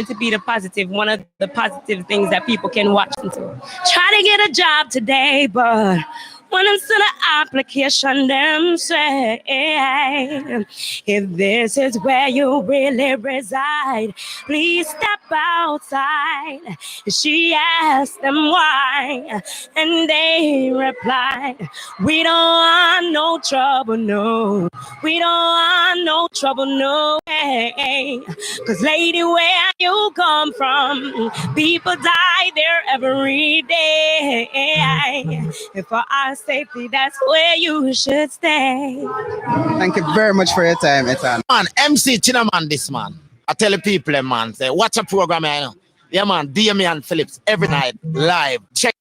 to be one of the positive things that people can watch into. Try to get a job today, but when it's an application, them say, if this is where you really reside, please step outside. She asked them why, and they replied, we don't want no trouble, no. We don't want no trouble, no way. Cause lady, where you come from, people die there every day. And for our safety, that's where you should stay. Thank you very much for your time, Ethan. Man, MC Chinaman, this man. I tell the people, man, say, watch a program, I know. Yeah, man, Damian Phillips, every night, live. Check.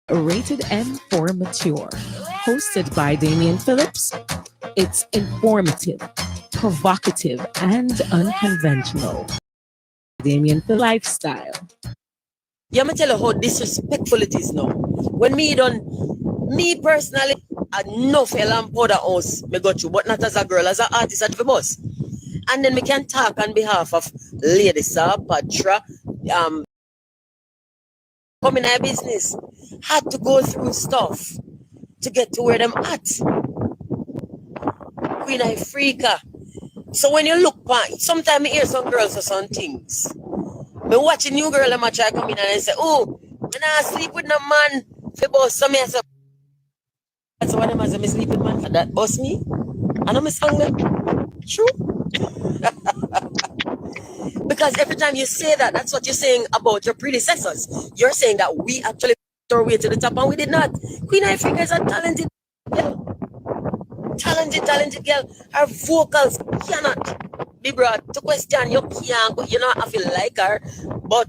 Rated M for Mature. Hosted by Damian Phillips. It's informative, provocative, and unconventional. Damian Phillips lifestyle. Yeah, me tell you how disrespectful it is now. When me personally, enough lamp powder house me got you, but not as a girl, as an artist at the boss. And then we can talk on behalf of Lady Sir, Patra, come in our business. Had to go through stuff to get to where them at. Queen I freaker. So when you look back, sometimes I hear some girls or some things. Me watch a new girl and I try come in and I say, oh, when I sleep with no man, for boss, so me I say, that's what I say, me sleep with man for that boss me. And I'm song them. True. Because every time you say that, that's what you're saying about your predecessors. You're saying that we actually our way to the top and we did not. Queen Africa is a talented girl. Talented girl. Her vocals cannot be brought to question. You can't, you know, I feel like her, but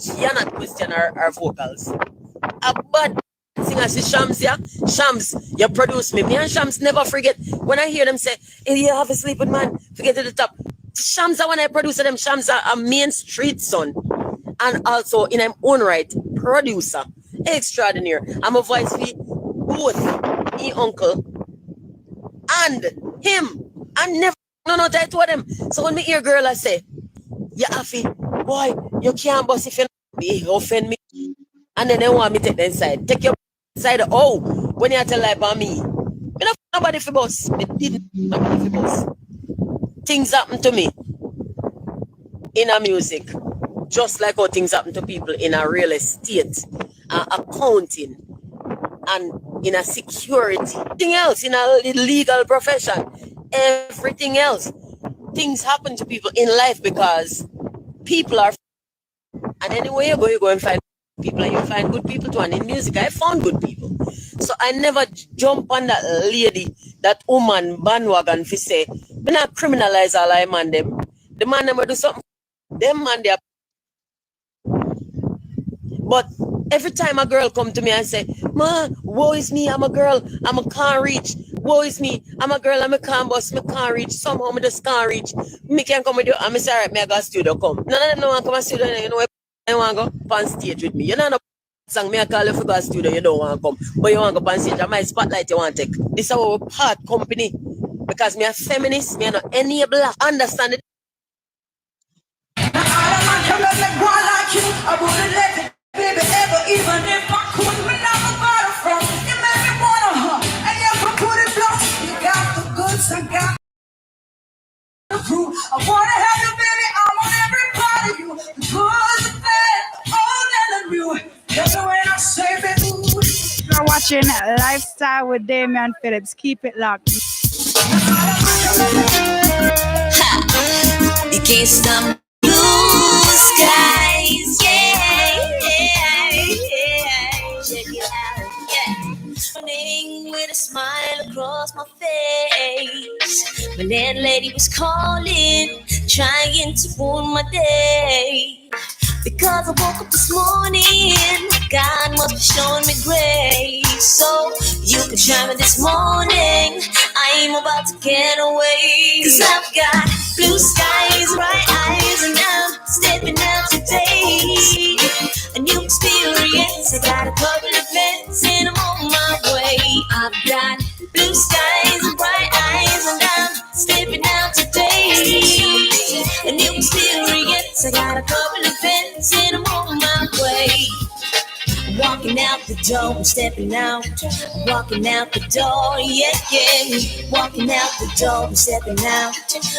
you cannot question her vocals. A bad singer, she Shams, yeah? Shams, you produce me. Me and Shams never forget. When I hear them say, if you have a sleeping man, forget to the top. Shams, when I produce them, Shams are a main street son. And also, in my own right, producer. Extraordinary. I'm a voice for both me uncle and him. And never that to them. So when me hear girl I say, yeah, Afi, boy, you can't boss if you offend me. And then they want me to take them side. Take your side. Oh, when you tell lie about me. Me not nobody for boss. Me didn't nobody for boss. Things happen to me in a music. Just like how things happen to people in a real estate, accounting, and in a security. Everything else in a legal profession. Everything else. Things happen to people in life because people are. And anywhere you go and find people, and you find good people too. And in music, I found good people. So I never jump on that lady, that woman bandwagon for say, we not criminalize all I man them. The man them will do something. Them man they are. But every time a girl come to me and say, ma, woe is me, I'm a girl, I can't reach. Woe is me, I'm a girl, I can't bust, I can't reach. Somehow I just can't reach. Me can come with you, and I say, all right, I go to studio, come. None of them don't want to come to studio, you know, they want to go on stage with me. You know, no song, me I call you for go to studio, you don't want to come. But you want to go on stage, and my spotlight you want to take. This is our part company. Because me a feminist, me no enabler. Understand it? I wouldn't let it. Baby, ever, even if I could, when I'm about to from, you make me wanna, and you can put it close. You got the goods, I got the crew. I wanna have you, baby, I want every part of you. The good, the bad, all that I knew. That's the way I say it. You're watching Lifestyle with Damian Phillips. Keep it locked. You can't stop blue skies, yeah. Check it out, yeah. Morning with a smile across my face. My landlady was calling, trying to ruin my day. Because I woke up this morning, God must be showing me grace. So you can try me this morning, I'm about to get away. Cause I've got blue skies, bright eyes, and I'm stepping out today. A new experience, I got a couple of events and I'm on my way. I've got blue skies and bright eyes, and I'm stepping out today. door, I'm stepping out. I'm walking out the door, yeah, yeah. Walking out the door, I'm stepping out.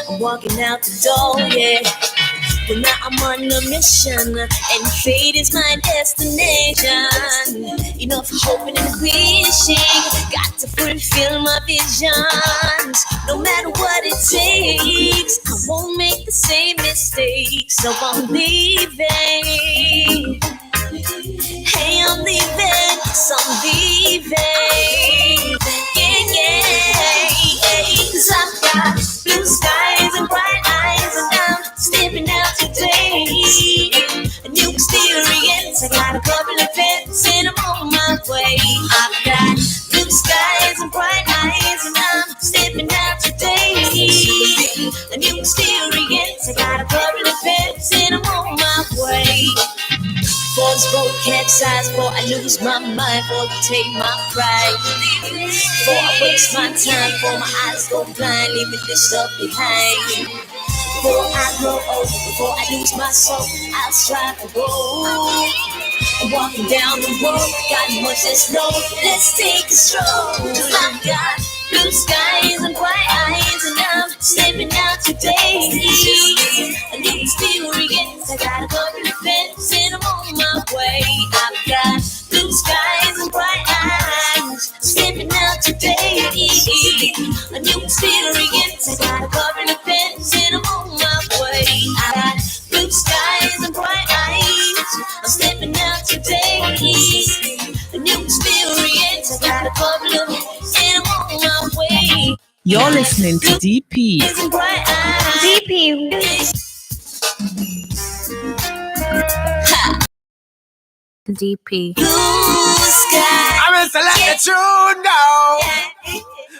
I'm walking out the door, yeah. Well, now I'm on a mission, and fate is my destination. Enough hoping and wishing, got to fulfill my visions. No matter what it takes, I won't make the same mistakes. So I'm leaving. Hey, I'm leaving, so I'm leaving. Yeah, yeah, yeah. 'Cause I've got blue skies and bright eyes, and I'm stepping out today. A new experience, I got a couple of events, and I'm on my way. I've got blue skies and bright eyes, and I'm stepping out today. A new experience, I got a couple of events, and I'm on my way. For this boat capsize, for I lose my mind, for you take my pride. For I waste my time, for my eyes go blind, leaving this stuff behind. Before I grow old, before I lose my soul, I'll strive to grow. I'm walking down the road, got much to slow. Let's take a stroll. I've got blue skies and bright eyes, and I'm stepping out today. A new experience, I got a couple of events, and I'm on my way. I've got blue skies and bright eyes, stepping out today. A new experience, I got a couple of events, and I'm on my way. I got blue skies and bright eyes, I'm stepping out today. A new experience, I got a couple of events, and I'm on my way. You're listening to DP. DP. DP. Blue sky. I'm in to let the tune go.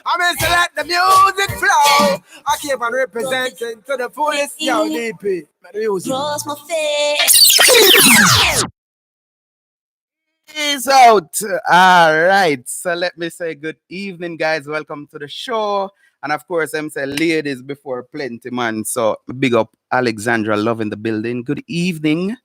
I'm in to let the music flow. I keep on representing to the fullest, yo, DP. Cross my face. Peace out. All right. So let me say good evening, guys. Welcome to the show. And of course, I'm saying ladies before plenty, man. So big up Alexandra, love in the building. Good evening.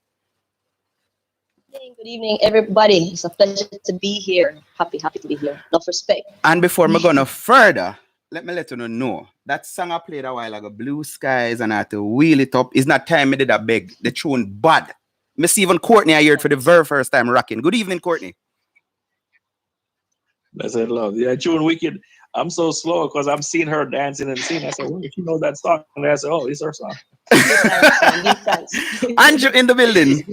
Good evening, everybody. It's a pleasure to be here. Happy to be here. Enough respect. And before I'm going to further, let me let you know that song I played a while ago, Blue Skies, and I had to wheel it up. It's not time I did a beg. The tune bad. Me see even Courtney I heard for the very first time rocking. Good evening, Courtney. Blessed love. Yeah, tune wicked. I'm so slow because I'm seeing her dancing and singing. I said, well, if you know that song, and I said, oh, it's her song. Andrew in the building.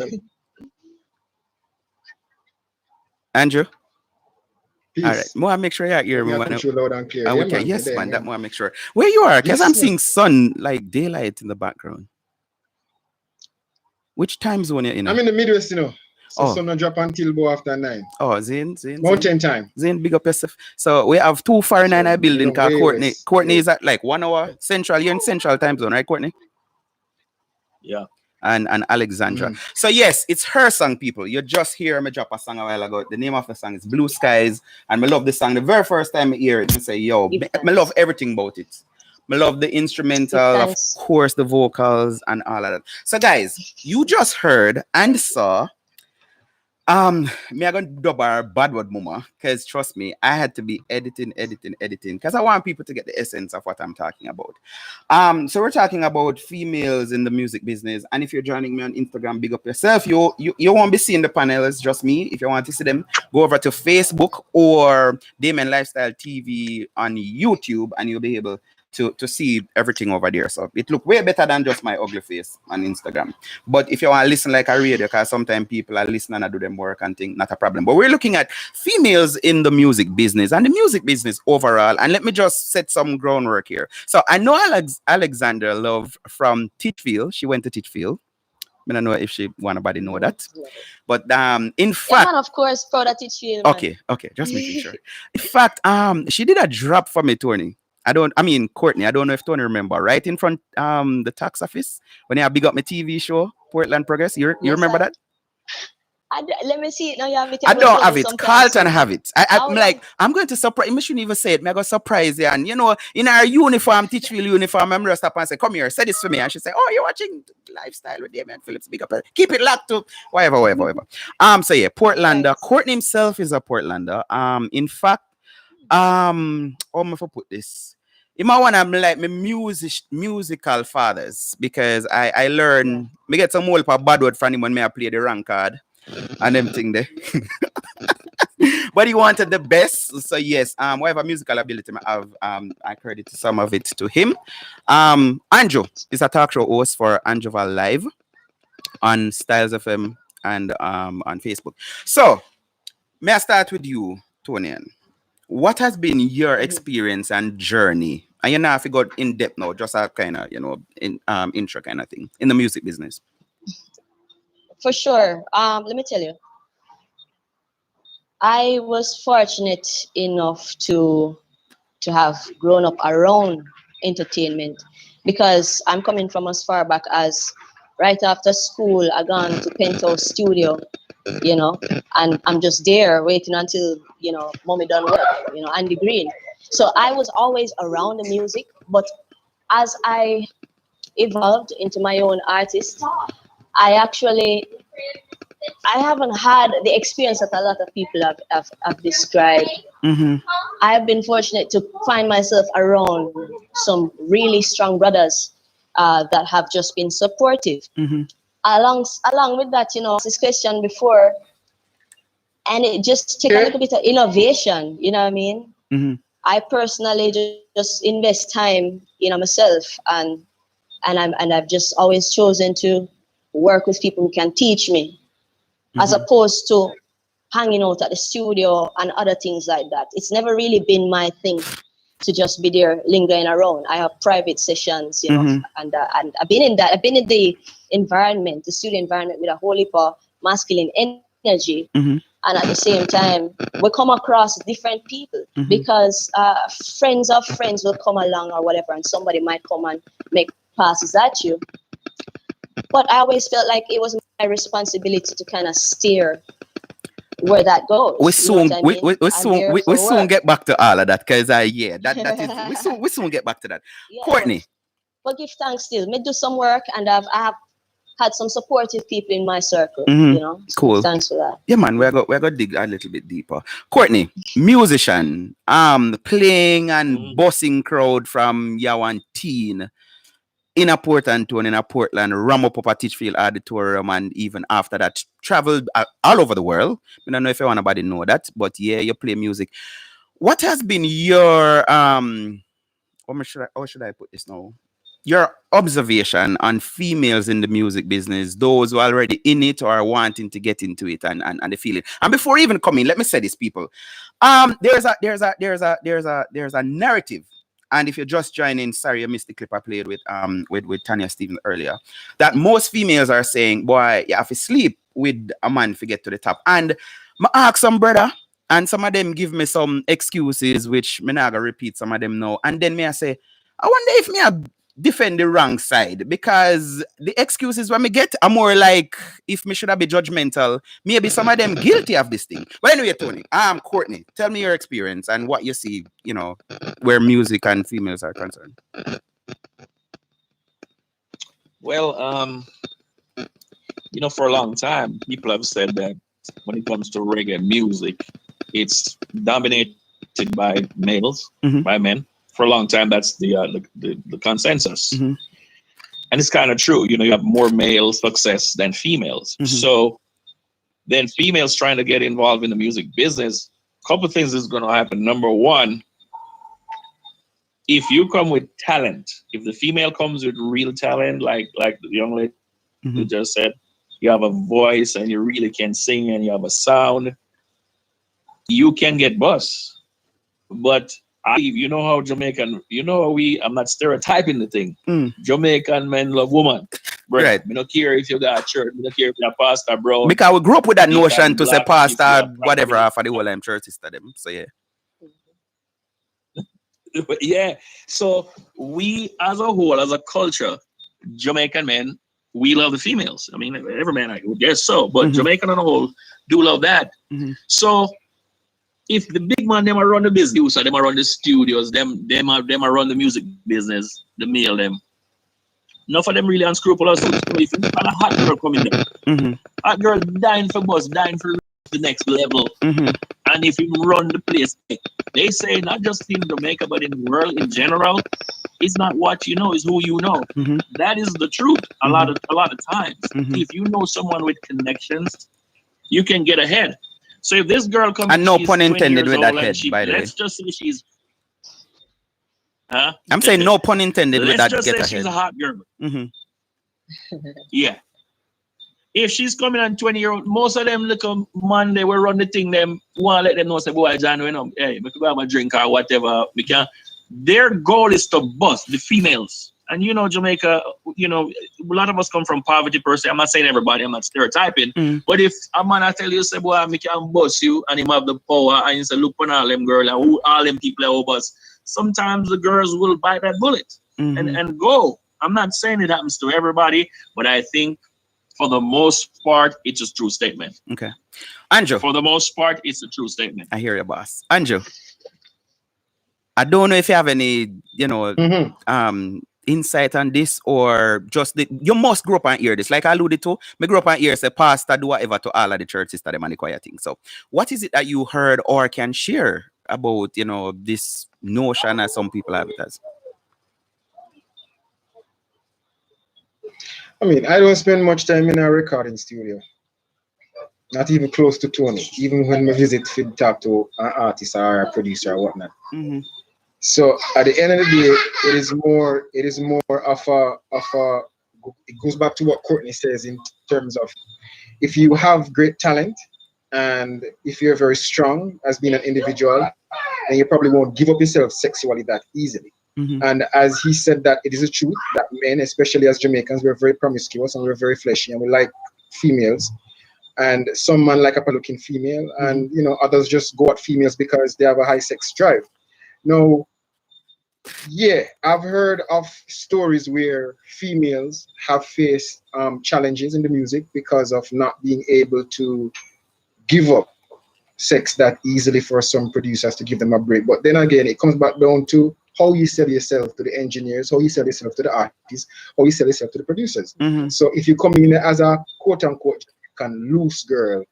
Andrew. Peace. All right. More make sure you hear me. Loud and clear. Yeah, man. Yes, Yeah, man. That more make sure. Where you are? Because Yes, I'm man. seeing sun like daylight in the background. Which time zone you in? I'm in the Midwest, you know. So Oh. sun don't drop until about after 9. Oh, Zane. Mountain time. Zane, big up yourself. So we have two foreign in our building know, called way Courtney. west. Courtney is at like 1 hour central. You're in central time zone, right, Courtney? Yeah. And Alexandra. So yes, it's her song, people. You just hear me drop a song a while ago. The name of the song is Blue Skies. And I love the song. The very first time I hear it, I say, yo, I love everything about it. I love the instrumental, of course, the vocals and all of that. So guys, you just heard and saw me I gonna dub our bad word mama, because trust me, I had to be editing because I want people to get the essence of what I'm talking about. So we're talking about females in the music business, and if you're joining me on Instagram, big up yourself. You won't be seeing the panel, it's just me. If you want to see them, go over to Facebook or Damien Lifestyle TV on YouTube, and you'll be able to see everything over there. So it look way better than just my ugly face on Instagram. But if you want to listen like a radio, because sometimes people are listening and do them work and think, not a problem. But we're looking at females in the music business and the music business overall. And let me just set some groundwork here. So I know Alexandra Love from Titchfield. She went to Titchfield. I don't know if she want nobody know that. But in fact, man, of course, proud of Titchfield. Okay, just making sure. In fact, she did a drop for me, Tony. Courtney, I don't know if Tony remember, right in front the tax office when I big up my TV show, Portland Progress. You remember that? Let me see it now. You have it. I don't have it. Sometime Carlton soon. have it. I'm like, I'm going to surprise. I shouldn't even say it. I go surprise you. And you know, in our uniform, Teachville uniform, I'm gonna stop and say, "Come here, say this for me." And she say, "Oh, you're watching Lifestyle with Damian Phillips. Big up. Keep it locked up. Whatever. So yeah, Portlander. Courtney himself is a Portlander. In fact, how am I to put this? You might want to like my musical fathers because I learn. Me get some old bad word from him when I play the rank card and them thing there. But he wanted the best. So yes, whatever musical ability I have, I credit some of it to him. Andrew is a talk show host for Androval Live on Styles FM and on Facebook. So may I start with you, Tonian? What has been your experience and journey? And you know if you got in depth now, just a kind of intro kind of thing in the music business. For sure. Let me tell you. I was fortunate enough to have grown up around entertainment because I'm coming from as far back as right after school, I gone to Penthouse Studio, and I'm just there waiting until, mommy done work, Andy Green. So I was always around the music, but as I evolved into my own artist, I haven't had the experience that a lot of people have described. Mm-hmm. I have been fortunate to find myself around some really strong brothers that have just been supportive. Mm-hmm. Along with that, this question before, and it just take a little bit of innovation, you know what I mean? Mm-hmm. I personally just invest time, myself, and I've just always chosen to work with people who can teach me. As opposed to hanging out at the studio and other things like that. It's never really been my thing to just be there lingering around. I have private sessions, and I've been in that. I've been in the environment, the studio environment, with a whole heap of masculine energy. And at the same time, we come across different people because friends of friends will come along or whatever, and somebody might come and make passes at you. But I always felt like it was my responsibility to kind of steer where that goes. We soon get back to all of that because that is we soon get back to that. Yeah, Courtney. But give thanks still. Me do some work and I have had some supportive people in my circle. So cool. Thanks for that. Yeah, man, we're gonna dig a little bit deeper. Courtney, musician, playing and bossing crowd from Yawan teen. In a Port Anton, in a Portland, ram up a Teachfield Auditorium, and even after that, traveled all over the world. I don't know if anybody know that, but yeah, you play music. What has been your how should I put this now? Your observation on females in the music business, those who are already in it or are wanting to get into it and the feeling. And before even coming, let me say this, people. There's a narrative. And if you're just joining, sorry, you missed the clip I played with Tanya Stevens earlier. That most females are saying, boy, you have to sleep with a man to get to the top. And I ask some brother, and some of them give me some excuses, which I'm not gonna repeat some of them now. And then I say, I wonder if I defend the wrong side, because the excuses when me get are more like if me should have been judgmental, maybe some of them guilty of this thing. But anyway, Tony, Courtney, tell me your experience and what you see, where music and females are concerned. Well, for a long time, people have said that when it comes to reggae music, it's dominated by males, by men. For a long time, that's the consensus. And it's kind of true. You have more male success than females. So then females trying to get involved in the music business, a couple of things is going to happen. Number one, if you come with talent, if the female comes with real talent, like the young lady who just said, you have a voice and you really can sing and you have a sound, you can get bust. But how Jamaican, I'm not stereotyping the thing. Jamaican men love women. Right. I don't care if you got a church, I don't care if you're a pastor, bro. Because we grew up with that notion to say pastor, whatever, for the whole time church system. Them. So yeah. Yeah. So we as a whole, as a culture, Jamaican men we love the females. I mean, every man I would guess so, but Jamaican on the whole do love that. So if the big man them are run the business, so them are run the studios, them are run the music business, the male them. Enough of them really unscrupulous. So if you got a hot girl coming there, hot girl dying for bus, dying for the next level. And if you run the place, they say not just in Jamaica, but in the world in general, it's not what you know, it's who you know. That is the truth. A lot of times, if you know someone with connections, you can get ahead. So if this girl comes, and no pun intended with that head, by the way. Let's just say she's, I'm saying no pun intended with that. Let's just say she's a hot girl. Yeah. If she's coming on 20-year-old, most of them look on Monday, we run the thing, them want to let them know, say, boy, John, you know, hey, we could have a drink or whatever. We can. Their goal is to bust the females. And you know, Jamaica, you know, a lot of us come from poverty per se. I'm not saying everybody, I'm not stereotyping. But if a man I tell you, say, boy, I can bust you, and him have the power, and you say, look on all them girls, and who all them people are over us, sometimes the girls will bite that bullet and go. I'm not saying it happens to everybody, but I think for the most part, it's a true statement. Okay. Andrew. For the most part, it's a true statement. I hear you, boss. Andrew. I don't know if you have any, you know, insight on this, or just you must grow up and hear this. Like I alluded to, me grow up and hear say, pastor, do whatever to all of the church sister them and the choir thing. So what is it that you heard or can share about, you know, this notion as some people have it as? I mean, I don't spend much time in a recording studio. Not even close to Tony. Even when we visit to talk to an artist or a producer or whatnot. So at the end of the day, it is more of a it goes back to what Courtney says in terms of if you have great talent and if you're very strong as being an individual, then you probably won't give up yourself sexually that easily. And as he said, that it is a truth that men, especially as Jamaicans, we're very promiscuous and we're very fleshy and we like females. And some man like a looking female, and you know, others just go at females because they have a high sex drive. Now, yeah, I've heard of stories where females have faced challenges in the music because of not being able to give up sex that easily for some producers to give them a break. But then again, it comes back down to how you sell yourself to the engineers, how you sell yourself to the artists, how you sell yourself to the producers. So if you come in as a quote-unquote loose girl,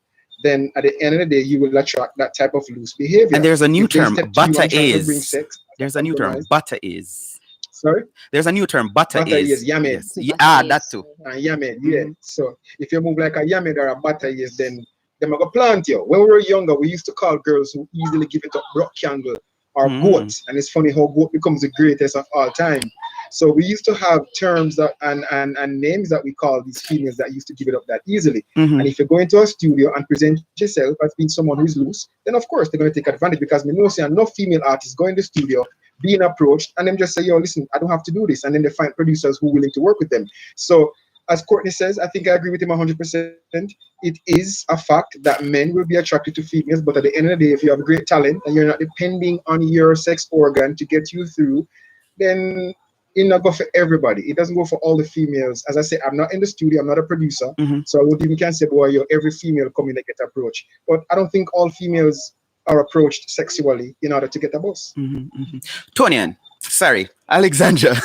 then at the end of the day, you will attract that type of loose behavior. And there's a new term, butter is. There's a new term, butter is. Sorry? There's a new term, butter is. Yamed. Yes. That too. Yamed, yeah. So if you move like a yamed or a butter is, then they're going to plant you. When we were younger, we used to call girls who easily give it up rock candle or goat. And it's funny how goat becomes the greatest of all time. So we used to have terms that and names that we call these females that used to give it up that easily. And if you go into a studio and present yourself as being someone who's loose, then of course they're going to take advantage, because we know enough female artists go in the studio being approached and then just say, yo, listen, I don't have to do this. And then they find producers who are willing to work with them. So as Courtney says, I think I agree with him 100%. It is a fact that men will be attracted to females, but at the end of the day, if you have great talent and you're not depending on your sex organ to get you through, then it not go for everybody. It doesn't go for all the females. As I say, I'm not in the studio, I'm not a producer, so I would even can't say, boy, yo, every female come in and get approached. But I don't think all females are approached sexually in order to get a boss. Tonian, sorry, Alexandra.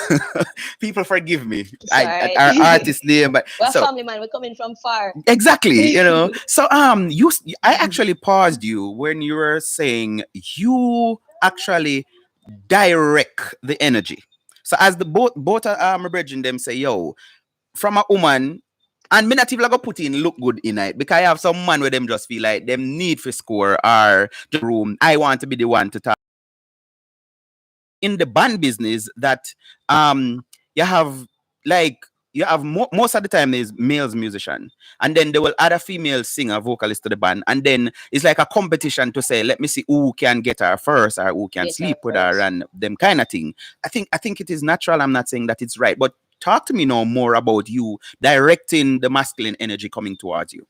People forgive me. Our artist name, but we're family, man. We're coming from far. Exactly, you know. So I actually paused you when you were saying you actually direct the energy. So as the both brethren them say, yo, from a woman, and me not even like put in look good in it, because I have some man where them just feel like them need for score or the room. I want to be the one to talk. In the band business, that you have most of the time is males musician, and then there will add a female singer vocalist to the band, and then it's like a competition to say, let me see who can get her first or who can sleep with her and them kind of thing. I think it is natural. I'm not saying that it's right, but talk to me now more about you directing the masculine energy coming towards you.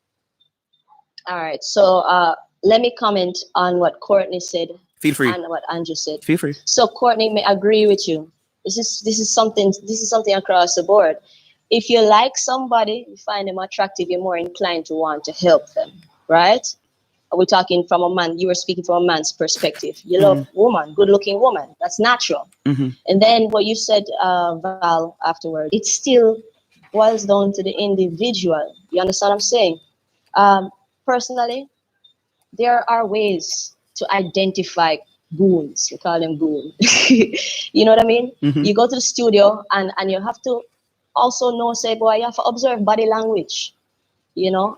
All right, so let me comment on what Courtney said. Feel free. And what Andrew said. Feel free. So Courtney may agree with you. This is something across the board. If you like somebody, you find them attractive, you're more inclined to want to help them, right? We're talking from a man, you were speaking from a man's perspective. You love woman, good looking woman. That's natural. And then what you said, Val, afterward, it still boils down to the individual. You understand what I'm saying? Personally, there are ways to identify goons. We call them goons. You know what I mean? You go to the studio and you have to also know, say, boy, you have to observe body language. You know,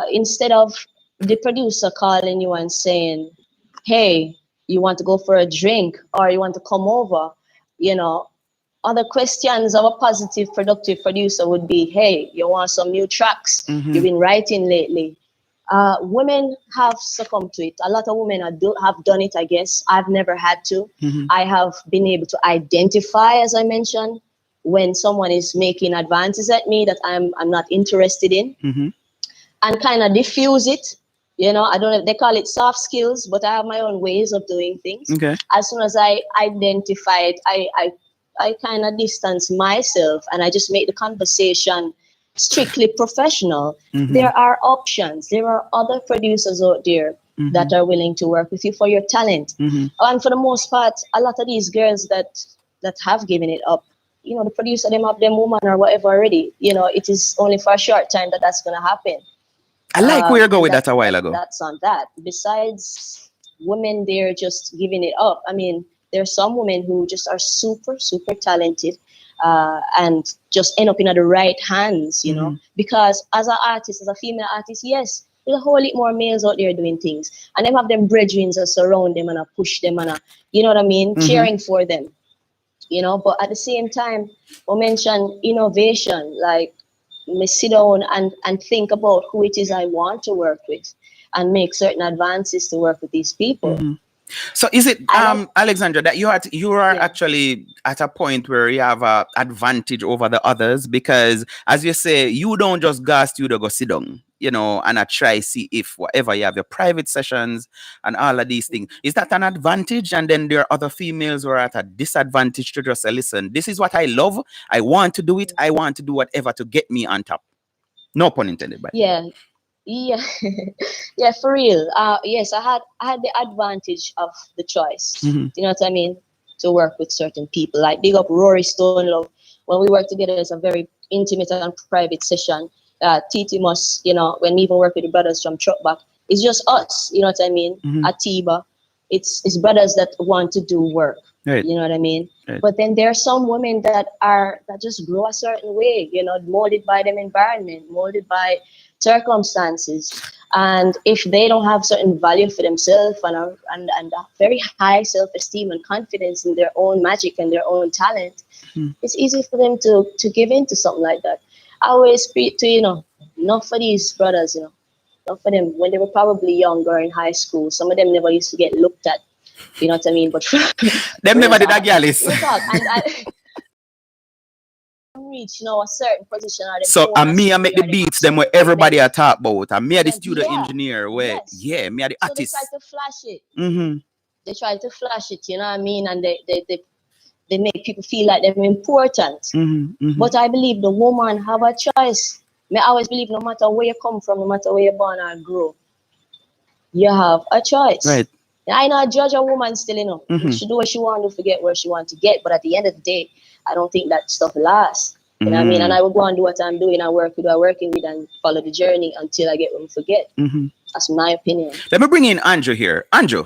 instead of the producer calling you and saying, hey, you want to go for a drink or you want to come over, you know, other questions of a positive, productive producer would be, hey, you want some new tracks? You've been writing lately. Women have succumbed to it. A lot of women have done it, I guess. I've never had to. I have been able to identify, as I mentioned, when someone is making advances at me that I'm not interested in, and kind of diffuse it. You know, I don't know if they call it soft skills, but I have my own ways of doing things. As soon as I identify it, I kind of distance myself and I just make the conversation strictly professional. There are options. There are other producers out there that are willing to work with you for your talent. And for the most part, a lot of these girls that have given it up, you know, the producer, them have them woman or whatever already. You know, it is only for a short time that's going to happen. I like where you go with that a while ago. That's on that. Besides women, they're just giving it up. I mean, there are some women who just are super, super talented and just end up in the right hands, you know, because as an artist, as a female artist, yes, there's a whole lot more males out there doing things. And they have them brethren that surround them and push them and, you know what I mean, cheering for them, you know. But at the same time, we mention innovation, like, me sit down and think about who it is I want to work with and make certain advances to work with these people. So is it, Alexandra, that you are actually at a point where you have an advantage over the others? Because as you say, you don't just go studio, go sit down, you know, and I try see if whatever you have your private sessions and all of these things. Is that an advantage? And then there are other females who are at a disadvantage to just say, listen, this is what I love. I want to do it. I want to do whatever to get me on top. No pun intended, but yeah, yeah, for real. Yes, I had the advantage of the choice. You know what I mean? To work with certain people, like big up Rory Stonelove. When we work together, it's a very intimate and private session. TT must, you know, when we even work with the brothers from Truckback, it's just us. You know what I mean? Atiba, it's brothers that want to do work. Right. You know what I mean? Right. But then there are some women that just grow a certain way, you know, molded by them environment, molded by circumstances. And if they don't have certain value for themselves and a very high self-esteem and confidence in their own magic and their own talent, it's easy for them to give in to something like that. I always speak to, you know, not for these brothers, you know, not for them when they were probably younger in high school. Some of them never used to get looked at. You know what I mean? But them never did a gallus. Reach, you know, a certain position. So I make the beats them where everybody are talk about. I the studio engineer where me are the artist. So they try to flash it. They try to flash it, you know what I mean? And they make people feel like they're important. But I believe the woman have a choice. I always believe no matter where you come from, no matter where you're born or grow, you have a choice. Right. I know judge a woman still, you know. She do what she want to forget where she want to get. But at the end of the day, I don't think that stuff lasts. You know what I mean? And I will go and do what I'm doing and work with who I'm working with and follow the journey until I get what I forget. That's my opinion. Let me bring in Andrew here. Andrew,